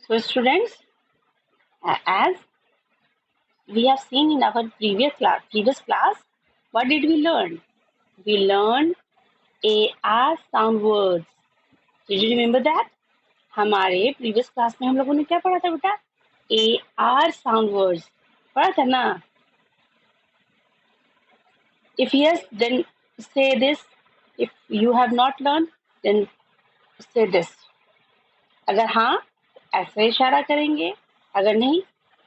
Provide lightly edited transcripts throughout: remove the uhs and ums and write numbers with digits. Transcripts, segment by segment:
So students, as we have seen in our previous class, what did we learn? We learned AR sound words. Did you remember that? हमारे previous class में हम लोगों ने क्या पढ़ा था बेटा? AR sound words पढ़ा था ना? If yes, then say this. If you have not learned, then say this. अगर हाँ, ऐसे इशारा करेंगे. अगर नहीं,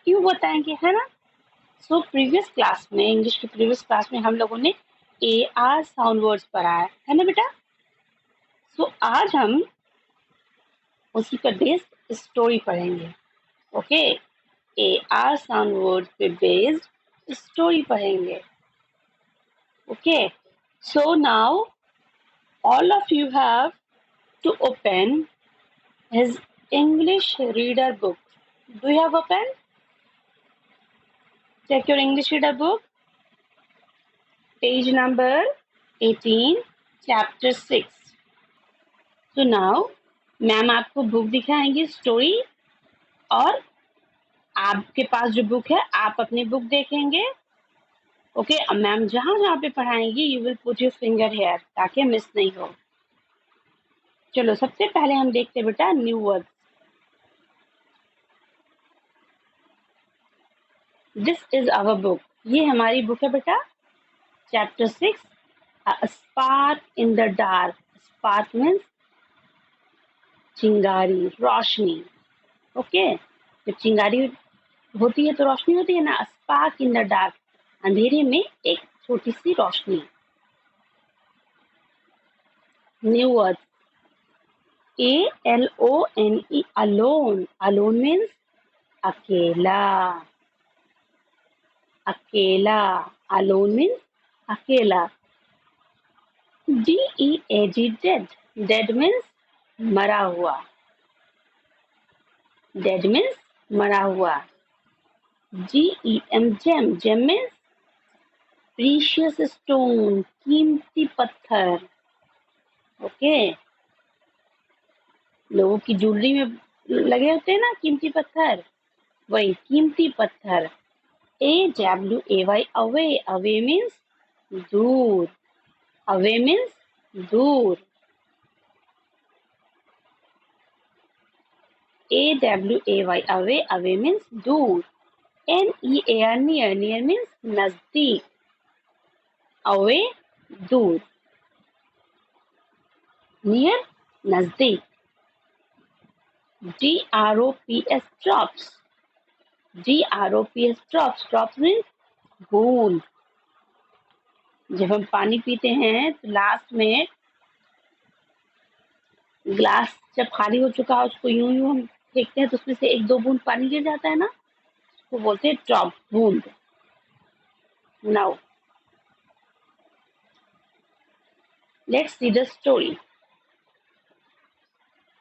क्यों बताएंगे, है ना? सो प्रीवियस क्लास में, इंग्लिश की प्रीवियस क्लास में हम लोगों ने AR साउंड वर्ड्स पढ़ा है ना बेटा? सो आज हम उसी पर बेस्ड स्टोरी पढ़ेंगे. ओके, AR साउंड वर्ड्स पे बेस्ड स्टोरी पढ़ेंगे. Okay, so now all of you have to open his English reader book. Do you have open? Check your English reader book. Page number 18, chapter 6. So now, ma'am आपको book दिखाएंगी story, और आपके पास जो book है आप अपनी book देखेंगे. Okay, अब ma'am जहां जहां पे पढ़ाएंगी you will put your finger here ताकि मिस नहीं हो. चलो सबसे पहले हम देखते हैं बेटा new word. This is our book. ये हमारी बुक है बेटा. Chapter 6, spark in the dark. Spark means चिंगारी, रोशनी. ओके, जब चिंगारी होती है तो रोशनी होती है ना. स्पार्क इन द डार्क, अंधेरे में एक छोटी सी रोशनी. New word ALONE, alone. Alone means अकेला. अकेला. Alone means अकेला. DEAD, dead. Dead means मरा हुआ. Dead means मरा हुआ. GEM, gem. Gem means precious stone, कीमती पत्थर. ओके, लोगों की ज्वेलरी में लगे होते हैं ना कीमती पत्थर, वही कीमती पत्थर. AWAY, away. Away means दूर. Away means दूर. AWAY, away. Away means दूर. NEAR, near. Near means नजदीक. Away, दूर. Near, नजदीक. DROPS, drops. DROPS, drops. Drops means बूंद. जब हम पानी पीते हैं तो लास्ट में ग्लास जब खाली हो चुका है उसको यूं यूं हम फेंकते हैं तो उसमें से एक दो बूंद पानी गिर जाता है ना, उसको बोलते हैं ड्रॉप, बूंद. Now let's see the story.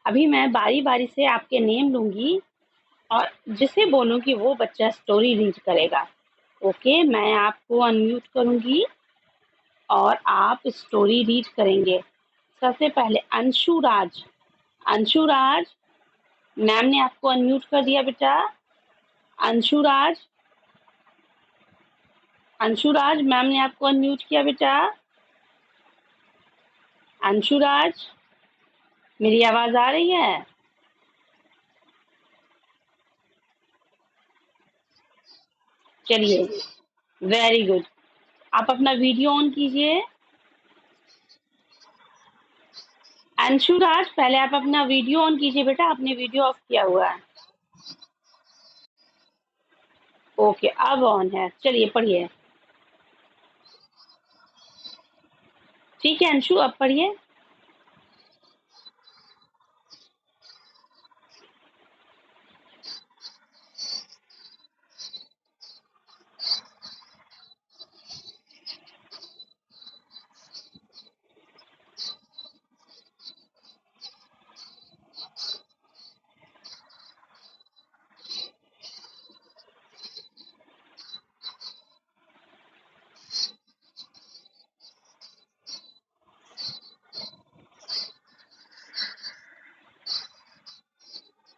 अभी मैं बारी बारी से आपके नेम लूंगी और जिसे बोलूंगी वो बच्चा स्टोरी रीड करेगा. ओके, मैं आपको अनम्यूट करूंगी और आप स्टोरी रीड करेंगे. सबसे पहले अंशु राज. अंशु राज, मैम ने आपको अनम्यूट कर दिया बेटा. अंशु राज. अंशु राज, मैम ने आपको अनम्यूट किया बेटा. अंशु राज, मेरी आवाज आ रही है? चलिए, वेरी गुड. आप अपना वीडियो ऑन कीजिए. अंशु राज, पहले आप अपना वीडियो ऑन कीजिए बेटा, आपने वीडियो ऑफ किया हुआ है. ओके, अब ऑन है. चलिए पढ़िए. ठीक है अंशु, अब पढ़िए.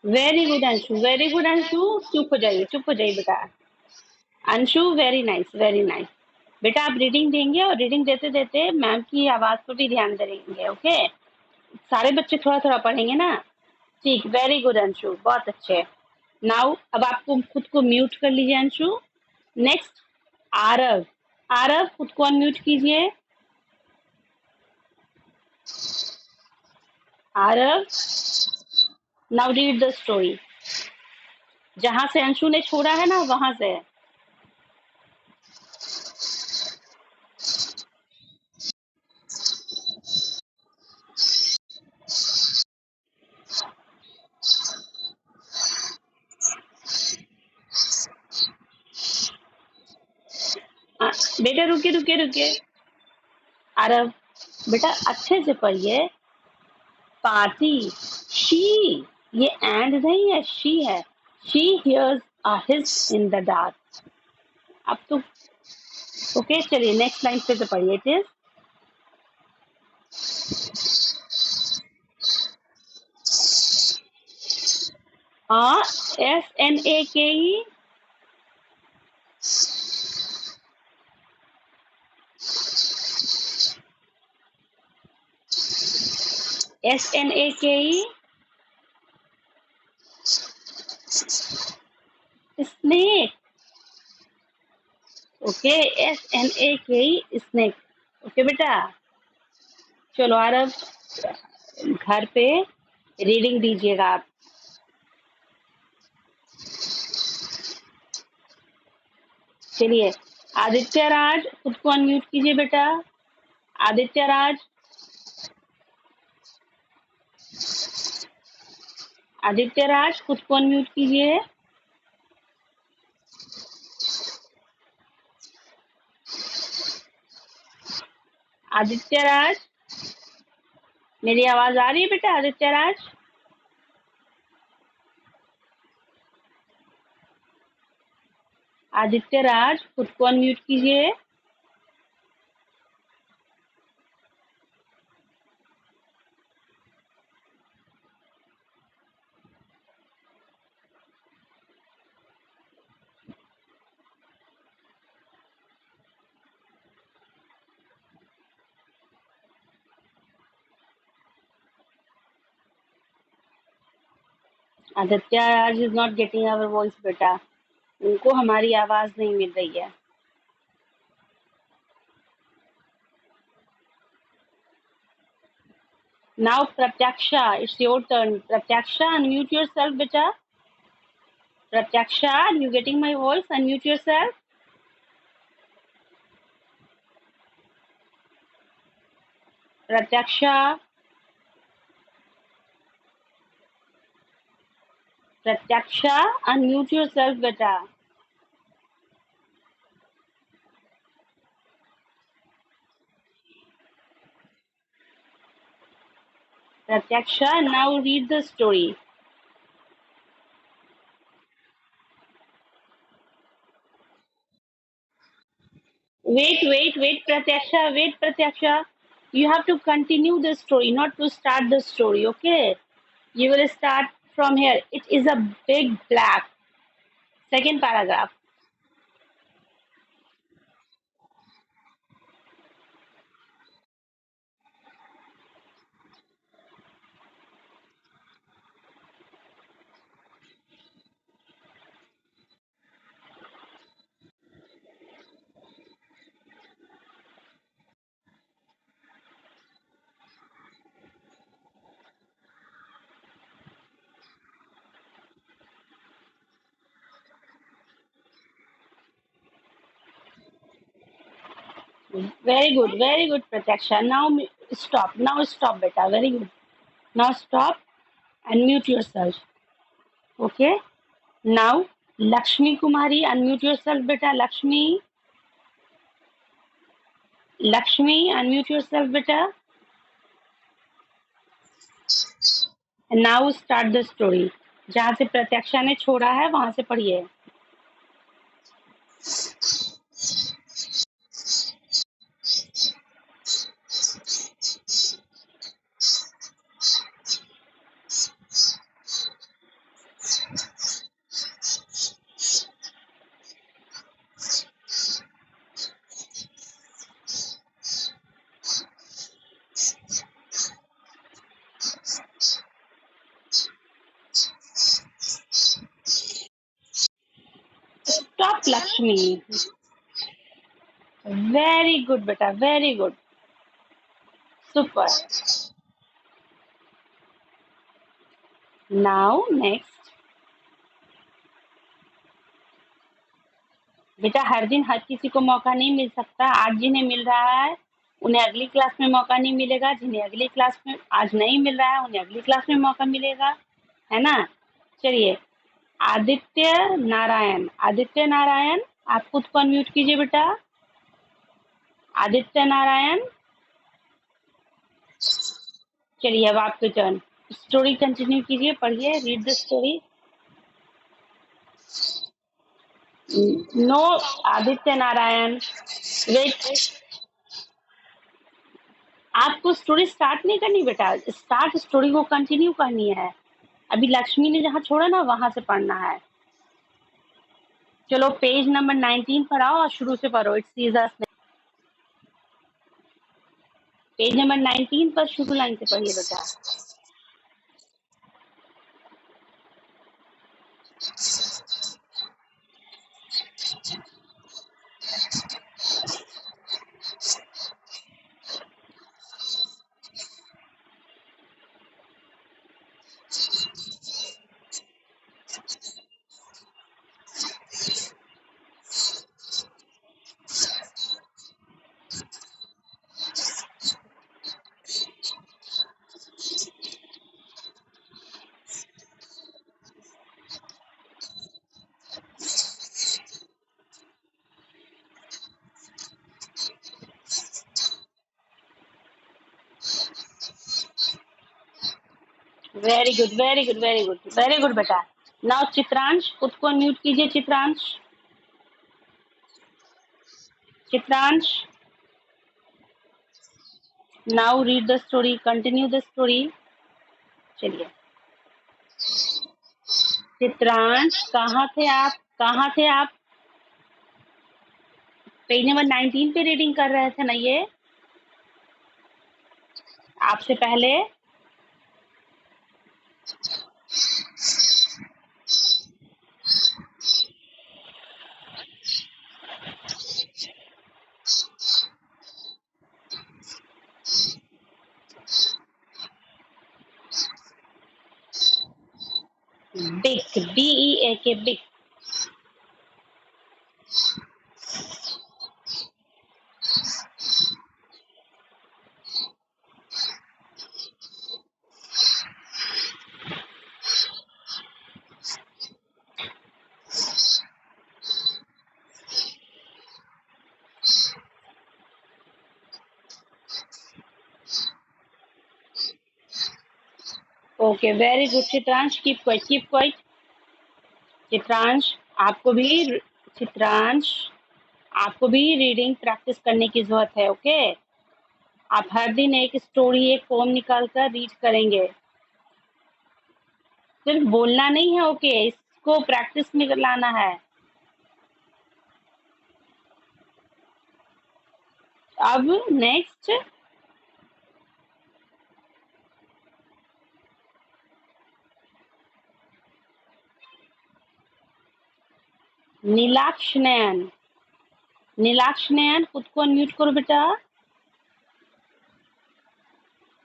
Very good Anshu, very good Anshu. चुप हो जाइए बेटा। Anshu very nice, very nice. बेटा आप रीडिंग देंगे और रीडिंग देते देते मैम की आवाज पर भी ध्यान देंगे, ओके? सारे बच्चे थोड़ा थोड़ा पढ़ेंगे ना। ठीक, वेरी गुड अंशु, बहुत अच्छे। नाउ अब आपको खुद को म्यूट कर लीजिए अंशु। नेक्स्ट आरव। आरव खुद को अनम्यूट कीजिए। Aarav, now read the story. जहां से अंशु ने छोड़ा है ना वहां से। आ, बेटा रुके रुके रुके। आरव बेटा अच्छे से पढ़िए। पार्टी, शी, ये एंड नहीं है, शी है। She hears a hiss in the dark. अब तो ओके, चलिए नेक्स्ट लाइन फिर से पढ़िए। It is SNAKE, SNAKE, snake. Okay, SNAKE, snake. Okay बेटा, चलो आरव घर पे रीडिंग दीजिएगा आप। चलिए आदित्य राज खुद को अनम्यूट कीजिए बेटा। आदित्य राज, आदित्य राज खुद को अनम्यूट कीजिए। आदित्य राज, मेरी आवाज आ रही है बेटा? आदित्य राज, आदित्य राज खुद को अनम्यूट कीजिए। Aditya Raj is not getting our voice बेटा, उनको हमारी आवाज नहीं मिल रही है। Now Pratyaksha, it's your turn. Pratyaksha unmute yourself बेटा। Pratyaksha, you getting my voice? Unmute yourself. Pratyaksha, Pratyaksha unmute yourself बेटा। Pratyaksha, now read the story. Wait, Pratyaksha, wait, Pratyaksha. You have to continue the story, not to start the story, okay? You will start from here. It is a big black. Second paragraph. Very good, Pratyaksha. Now stop. Now stop, beta. Very good. Now stop and mute yourself. Okay? Now, Lakshmi Kumari, unmute yourself, beta. Lakshmi, Lakshmi, unmute yourself, beta. And now start the story. जहाँ से प्रत्याक्षा ने छोड़ा है वहां से पढ़िए। Lakshmi. Very good बेटा, very good, super. Now next. बेटा हर दिन हर किसी को मौका नहीं मिल सकता। आज जिन्हें मिल रहा है उन्हें अगली क्लास में मौका नहीं मिलेगा, जिन्हें अगली क्लास में आज नहीं मिल रहा है उन्हें अगली क्लास में मौका मिलेगा, है ना। चलिए, आदित्य नारायण, आदित्य नारायण आप खुद को अनम्यूट कीजिए बेटा। आदित्य नारायण, चलिए अब आपकी टर्न। स्टोरी कंटिन्यू कीजिए, पढ़िए, read the story. No Aditya Narayan, wait. आपको स्टोरी स्टार्ट नहीं करनी बेटा, स्टार्ट स्टोरी को कंटिन्यू करनी है। अभी लक्ष्मी ने जहाँ छोड़ा ना वहां से पढ़ना है। चलो पेज नंबर 19 पर आओ और शुरू से पढ़ो। It's seizures. पेज नंबर 19 पर शुरू लाइन से पढ़िए बेटा। Very good, very good, very good, very good बेटा। नाउ चित्रांश, खुद को म्यूट कीजिए। Chitransh, Chitransh, now read the story, continue the story. चलिए चित्रांश, कहाँ थे आप, कहाँ थे आप? पेज नंबर 19 पे रीडिंग कर रहे थे ना ये आपसे पहले। Big, BEAK, big. Okay, very good Chitransh, keep quiet, keep quiet. Chitransh आपको भी, चित्रांश आपको भी रीडिंग प्रैक्टिस करने की जरूरत है। ओके, आप हर दिन एक स्टोरी, एक पोम निकाल कर रीड करेंगे। सिर्फ बोलना नहीं है, ओके, इसको प्रैक्टिस में लाना है। अब नेक्स्ट, नीलाक्ष नयन, नीलाक्ष नयन खुद को अनम्यूट करो बेटा।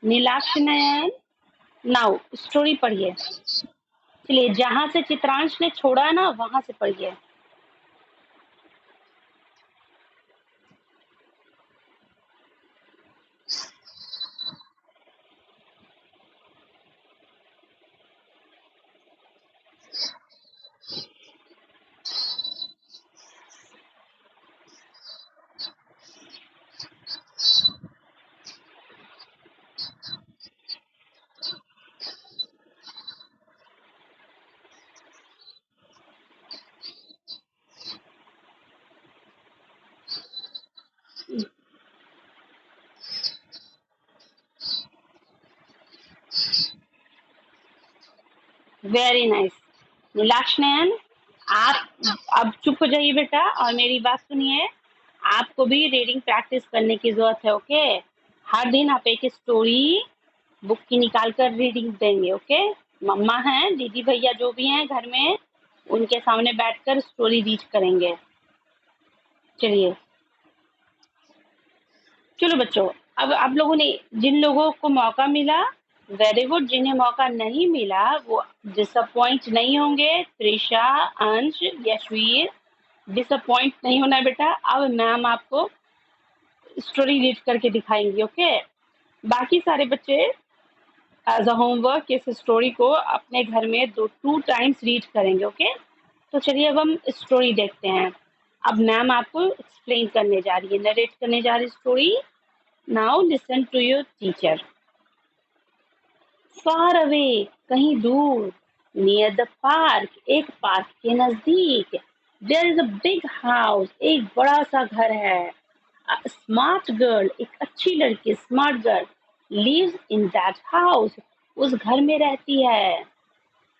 नीलाक्ष नयन, नाउ स्टोरी पढ़िए। चलिए, जहां से चित्रांश ने छोड़ा ना वहां से पढ़िए। Very nice. नीलाक्ष नयन, आप अब चुप हो जाइए बेटा और मेरी बात सुनिए। आपको भी रीडिंग प्रैक्टिस करने की जरूरत है। ओके, हर दिन आप एक स्टोरी बुक की निकाल कर रीडिंग देंगे। ओके, मम्मा हैं, दीदी भैया जो भी हैं घर में, उनके सामने बैठकर स्टोरी रीड करेंगे। चलिए, चलो बच्चों, अब आप लोगों ने, जिन लोगों को मौका मिला वेरी गुड, जिन्हें मौका नहीं मिला वो डिसअपॉइंट नहीं होंगे। त्रिशा, अंश, यशवीर, डिसअपॉइंट नहीं होना है बेटा। अब मैम आपको स्टोरी रीड करके दिखाएंगी, ओके। बाकी सारे बच्चे एज अ होमवर्क इस स्टोरी को अपने घर में 2 टाइम्स रीड करेंगे, ओके। तो चलिए अब हम स्टोरी देखते हैं। अब मैम आपको एक्सप्लेन करने जा रही है, नरेट करने जा रही है story. Now listen to your teacher. Far away, कहीं दूर, नियर द पार्क, एक पार्क के नजदीक, there is a big house, एक बड़ा सा घर है। स्मार्ट गर्ल, एक अच्छी लड़की, smart girl lives in that house, उस घर में रहती है।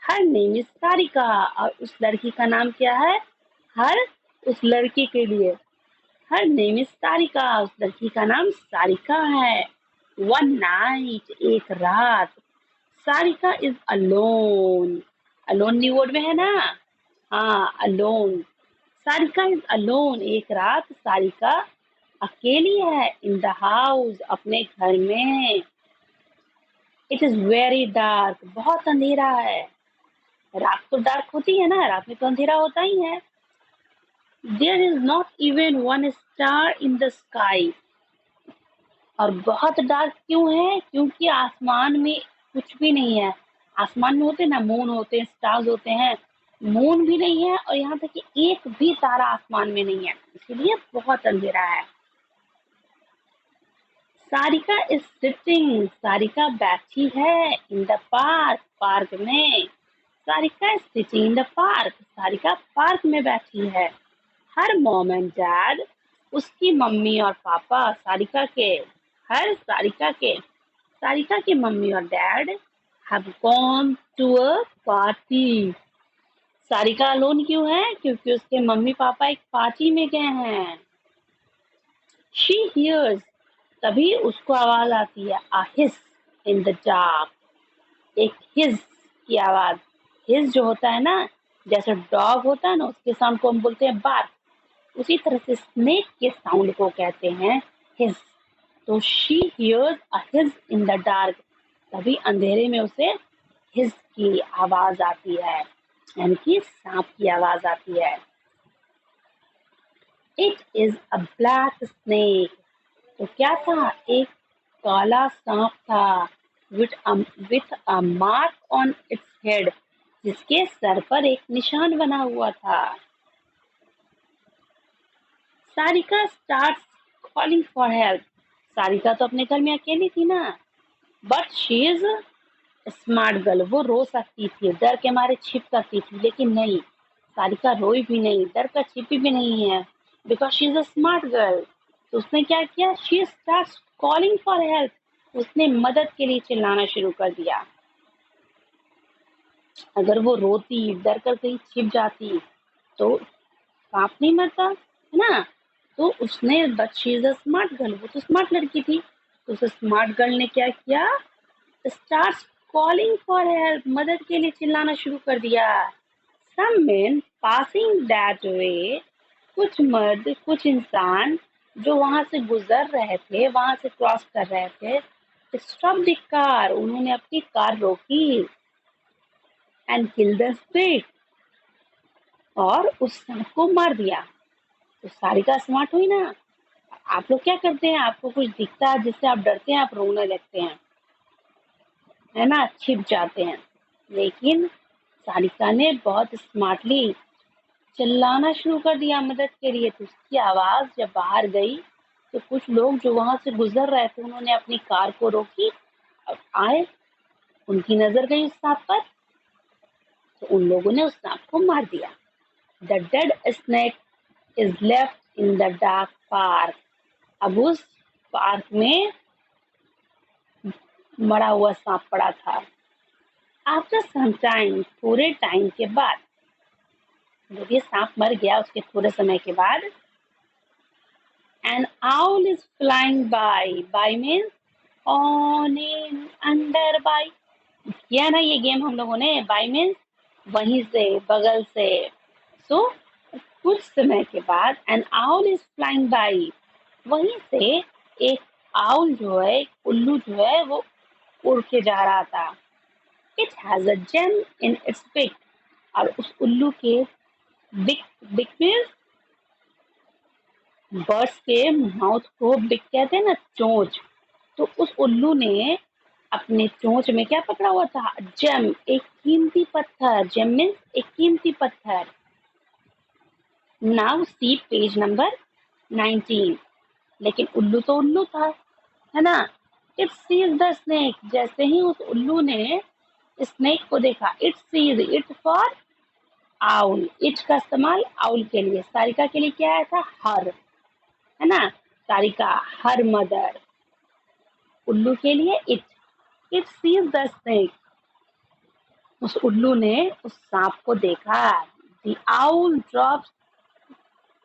हर नेम इज सारिका, और उस लड़की का नाम क्या है? हर उस लड़की के लिए हर नेम इज सारिका, उस लड़की का नाम सारिका है। वन नाइट, एक रात, Sarika is alone. Alone new word में है ना? हाँ, अलोन। सारिका इज अलोन, एक रात सारिका अकेली है। इन द हाउस, अपने घर में। इट इज वेरी डार्क, बहुत अंधेरा है। रात तो डार्क होती है ना, रात में तो अंधेरा होता ही है। There is not even one star in the sky, और बहुत डार्क क्यों है? क्योंकि आसमान में कुछ भी नहीं है। आसमान में होते हैं ना, मून होते हैं, स्टार्स होते हैं, मून भी नहीं है, और यहाँ तक कि एक भी तारा आसमान में नहीं है, इसीलिए बहुत अंधेरा है। सारिका इज सिटिंग, सारिका बैठी है। इन द पार्क, पार्क में। Sarika is sitting in the park, Sarika park में बैठी है। हर मॉम एंड डैड, उसकी मम्मी और पापा, सारिका के मम्मी और dad have gone to a party. Sarika alone क्यों है? क्योंकि उसके मम्मी पापा एक पार्टी में गए हैं। शी हियर्स, तभी उसको आवाज आती है। आ हिस इन द डार्क, एक हिज की आवाज। हिज जो होता है ना, जैसे डॉग होता है ना, उसके साउंड को हम बोलते हैं बार्क, उसी तरह से स्नेक के साउंड को कहते हैं हिज। तो she hears a hiss in the dark, तभी अंधेरे में उसे हिज की आवाज आती है, यानी कि सांप की आवाज आती है। It is a black snake, तो क्या था? एक काला सांप था। With a mark on its head, जिसके सर पर एक निशान बना हुआ था। Sarika starts calling for help, Sarika तो अपने घर में अकेली थी ना, but she is smart girl, वो रो सकती थी, डर के मारे छिप सकती थी, लेकिन नहीं, सारिका रोई भी नहीं, डर कर छिपी भी नहीं है, because she is a smart girl. तो उसने क्या किया? She starts calling for help, उसने मदद के लिए चिल्लाना शुरू कर दिया। अगर वो रोती, डर कर कहीं छिप जाती, तो सांप नहीं मरता, है ना? तो उसने, but she is a smart girl, वो तो स्मार्ट लड़की थी, तो उस स्मार्ट गर्ल ने क्या किया? स्टार्ट्स कॉलिंग फॉर हेल्प, मदद के लिए चिल्लाना शुरू कर दिया। Some men passing that way, कुछ मर्द, कुछ इंसान जो वहां से गुजर रहे थे, वहां से क्रॉस कर रहे थे, स्टॉप द कार, उन्होंने अपनी कार रोकी। एंड किल द स्नेक, और उस सांप को मार दिया। तो सारिका स्मार्ट हुई ना। आप लोग क्या करते हैं? आपको कुछ दिखता है जिससे आप डरते हैं, आप रोने लगते हैं, है ना, छिप जाते हैं। लेकिन सारिका ने बहुत स्मार्टली चिल्लाना शुरू कर दिया मदद के लिए। तो उसकी आवाज जब बाहर गई, तो कुछ लोग जो वहां से गुजर रहे थे, उन्होंने अपनी कार को रोकी और आए, उनकी नजर गई उस सांप पर, तो उन लोगों ने उस सांप को मार दिया। The dead snake is left in the dark park, अब उस पार्क में मरा हुआ सांप पड़ा था। आफ्टर सम टाइम, थोड़े टाइम के बाद, जब ये सांप मर गया उसके थोड़े समय के बाद, an owl is flying by, by means on in, under, by किया ना ये गेम हम लोगों ने, बाय मीन्स वहीं से, बगल से। सो कुछ समय के बाद an owl is flying by, वहीं से एक आउल जो है, एक उल्लू जो है वो उड़ के जा रहा था। It has a gem in its beak, और उस उल्लू के बिक, बिक मीन्स बर्ड्स के माउथ को बिक कहते हैं ना, चोंच। तो उस उल्लू ने अपने चोंच में क्या पकड़ा हुआ था? जेम, एक कीमती पत्थर। जेम मीन्स एक कीमती पत्थर। Now see page number 19। लेकिन उल्लू तो उल्लू था, है ना? इट सीज द स्नेक, जैसे ही उस उल्लू ने स्नेक को देखा, it sees, it for owl, it का इस्तेमाल आउल के लिए, सारिका के लिए क्या आया था? हर, है ना? Sarika, her mother. उल्लू के लिए it, it sees the snake, उस उल्लू ने उस सांप को देखा। The owl drops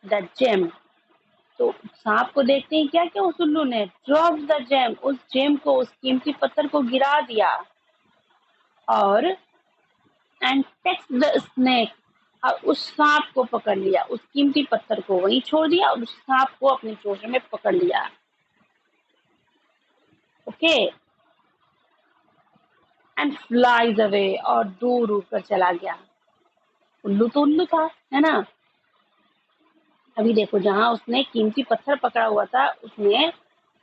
the gem, तो सांप को देखते ही क्या किया उस उल्लू ने? ड्रॉप द जेम, उस जेम को, उस कीमती पत्थर को गिरा दिया। और एंड टेक्स द स्नेक, और उस सांप को पकड़ लिया, उस कीमती पत्थर को वहीं छोड़ दिया और उस सांप को अपनी चोंच में पकड़ लिया। ओके, एंड फ्लाइज अवे, और दूर उड़कर चला गया। उल्लू तो उल्लू था, है ना? अभी देखो, जहां उसने कीमती पत्थर पकड़ा हुआ था, उसने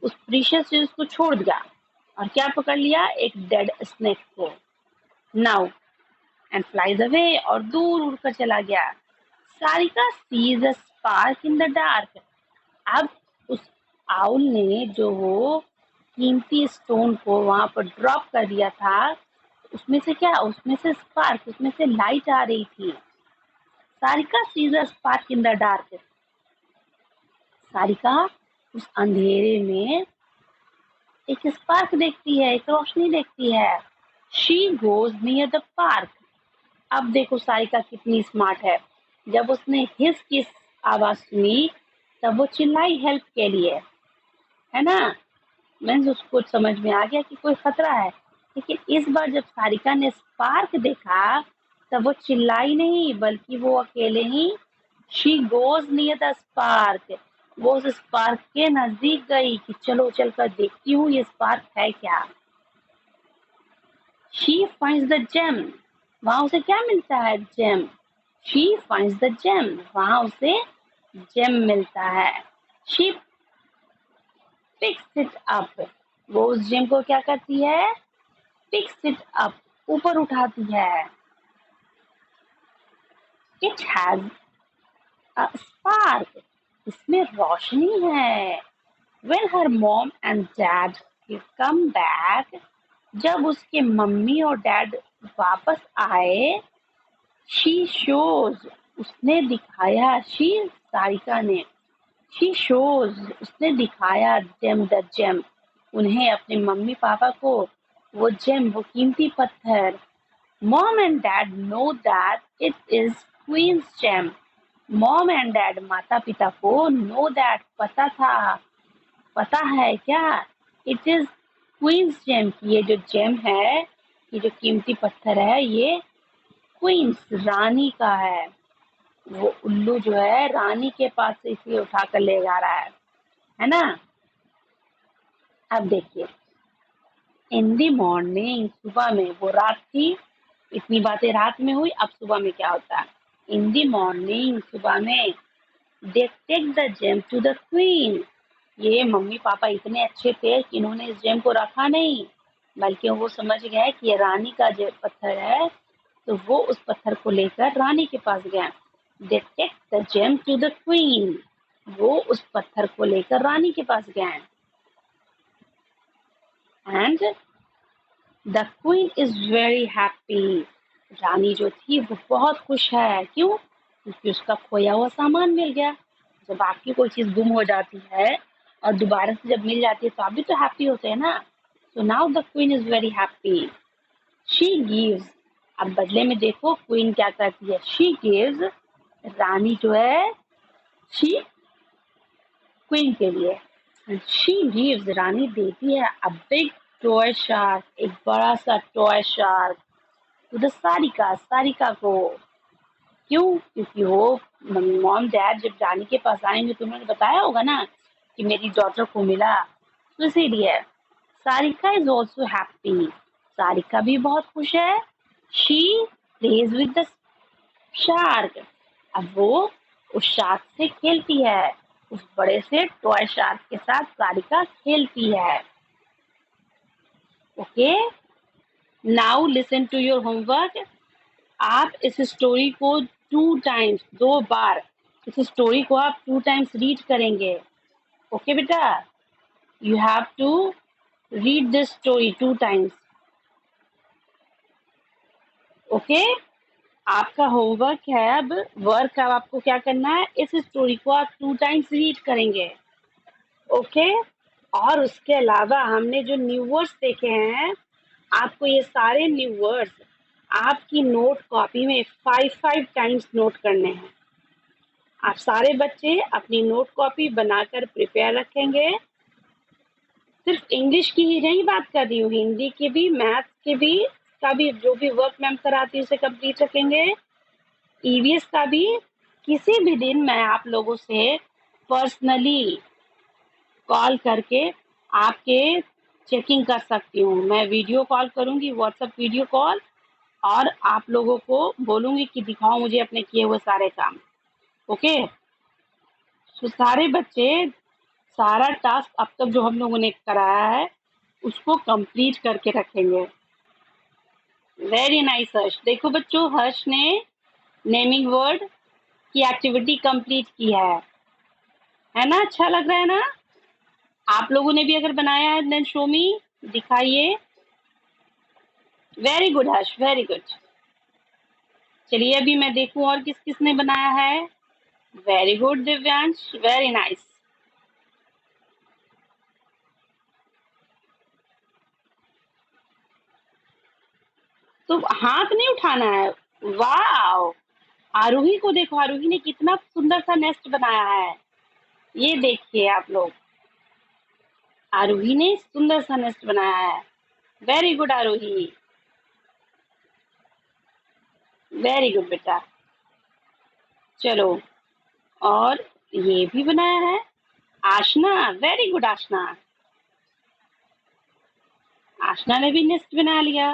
उस प्रीशियस चीज को छोड़ दिया और क्या पकड़ लिया? एक डेड स्नेक को। नाउ एंड फ्लाइज अवे, और दूर उड़कर चला गया। Sarika sees a spark in the dark, अब उस आउल ने जो वो कीमती स्टोन को वहां पर ड्रॉप कर दिया था, उसमें से क्या? उसमें से स्पार्क, उसमें से लाइट आ रही थी। Sarika sees a spark in the dark, Sarika उस अंधेरे में एक स्पार्क देखती है, एक रोशनी देखती है। She goes near the park, अब देखो सारिका कितनी स्मार्ट है। जब उसने हिस की आवाज सुनी, तब वो चिल्लाई हेल्प के लिए, है ना? मीन्स उसको समझ में आ गया कि कोई खतरा है। लेकिन इस बार जब सारिका ने स्पार्क देखा, तब वो चिल्लाई नहीं, बल्कि वो अकेले ही she goes near the spark, वो उस स्पार्क के नजदीक गई कि चलो चलकर देखती हूँ ये स्पार्क है क्या। शी फाइंड्स द जेम, वहां उसे क्या मिलता है? Gem. She finds the gem, वहां उसे जेम मिलता है। शी पिक्स इट अप, वो उस जेम को क्या करती है? पिक्स इट अप, ऊपर उठाती है। इट हैज अ स्पार्क, इसमें रोशनी है। When her mom and dad come back, जब उसके मम्मी और डैड वापस आए, she shows, उसने दिखाया, she सारिका ने, she shows, उसने दिखाया them the gem, उन्हें, अपने मम्मी पापा को वो जेम, वो कीमती पत्थर। Mom and dad know that it is Queen's gem. Mom and dad, माता पिता को know that, पता था, पता है क्या? इट इज क्वींस जेम, ये जो जेम है, ये जो कीमती पत्थर है, ये क्वींस, रानी का है। वो उल्लू जो है रानी के पास से इसलिए उठाकर ले जा रहा है ना? अब देखिए, इन दी मॉर्निंग, सुबह में, वो रात थी, इतनी बातें रात में हुई, अब सुबह में क्या होता है? इन दी मॉर्निंग, सुबह में, they take the gem to the queen, ये मम्मी पापा इतने अच्छे थे कि इन्होंने इस जेम को रखा नहीं, बल्कि वो समझ गए कि ये रानी का जो पत्थर है, तो वो उस पत्थर को लेकर रानी के पास गए। They take the gem to the queen, वो उस पत्थर को लेकर रानी के पास गए। And the queen is very happy, रानी जो थी वो बहुत खुश है। क्यों? क्योंकि उसका खोया हुआ सामान मिल गया। जब आपकी कोई चीज गुम हो जाती है और दोबारा से जब मिल जाती है, तो आप भी तो हैप्पी होते हैं ना। So now the queen is very happy. She gives, अब बदले में देखो क्वीन क्या करती है। शी गिव्स, रानी जो है, शी क्वीन के लिए, शी गिव्स, रानी देती है अ बिग टॉय शार्क, एक बड़ा सा toy shark, to the Sarika, Sarika को। क्यों? क्योंकि वो मॉम डैड जब रानी के पास आएंगे तो उन्होंने बताया होगा ना कि मेरी डॉटर को मिला, तो इसीलिए Sarika is also happy. Sarika भी बहुत खुश है। She plays with the shark. अब वो उस शार्क से खेलती है, उस बड़े से टॉय शार्क के साथ सारिका खेलती है। Okay, now listen to your homework. आप इस स्टोरी को 2 टाइम्स, 2 बार इस स्टोरी को आप 2 टाइम्स रीड करेंगे। ओके बेटा, you have to read this story 2 times. Okay, आपका होमवर्क है अब, वर्क अब आपको क्या करना है, इस स्टोरी को आप 2 टाइम्स रीड करेंगे। ओके, और उसके अलावा हमने जो न्यू वर्ड्स देखे हैं, आपको ये सारे न्यू वर्ड्स आपकी नोट कॉपी में 5-5 टाइम्स नोट करने हैं। आप सारे बच्चे अपनी नोट कॉपी बनाकर प्रिपेयर रखेंगे। सिर्फ इंग्लिश की ही नहीं बात कर रही हूँ, हिंदी की भी, मैथ के भी, का भी जो भी वर्क मैम कराती है उसे कंप्लीट रखेंगे। ईवीएस का भी किसी भी दिन मैं आप लोगों से पर्सनली कॉल करके आपके चेकिंग कर सकती हूँ। मैं वीडियो कॉल करूंगी, व्हाट्सएप वीडियो कॉल, और आप लोगों को बोलूंगी कि दिखाओ मुझे अपने किए हुए सारे काम। ओके, तो सारे बच्चे सारा टास्क अब तक जो हम लोगों ने कराया है उसको कंप्लीट करके रखेंगे। वेरी नाइस हर्ष। देखो बच्चों, हर्ष ने नेमिंग वर्ड की एक्टिविटी कंप्लीट की है ना? अच्छा लग रहा है ना? आप लोगों ने भी अगर बनाया है देन शो मी, दिखाइए। वेरी गुड हर्ष, वेरी गुड। चलिए अभी मैं देखूं और किस किस ने बनाया है। Very good Divyansh, very nice. तो हाथ नहीं उठाना है। वाह, आरूही को देखो, आरूही ने कितना सुंदर सा नेस्ट बनाया है। ये देखिए आप लोग, आरूही ने सुंदर सा नेस्ट बनाया है। वेरी गुड आरूही, वेरी गुड बेटा। चलो, और ये भी बनाया है आशना। वेरी गुड आशना, आशना ने भी नेस्ट बना लिया।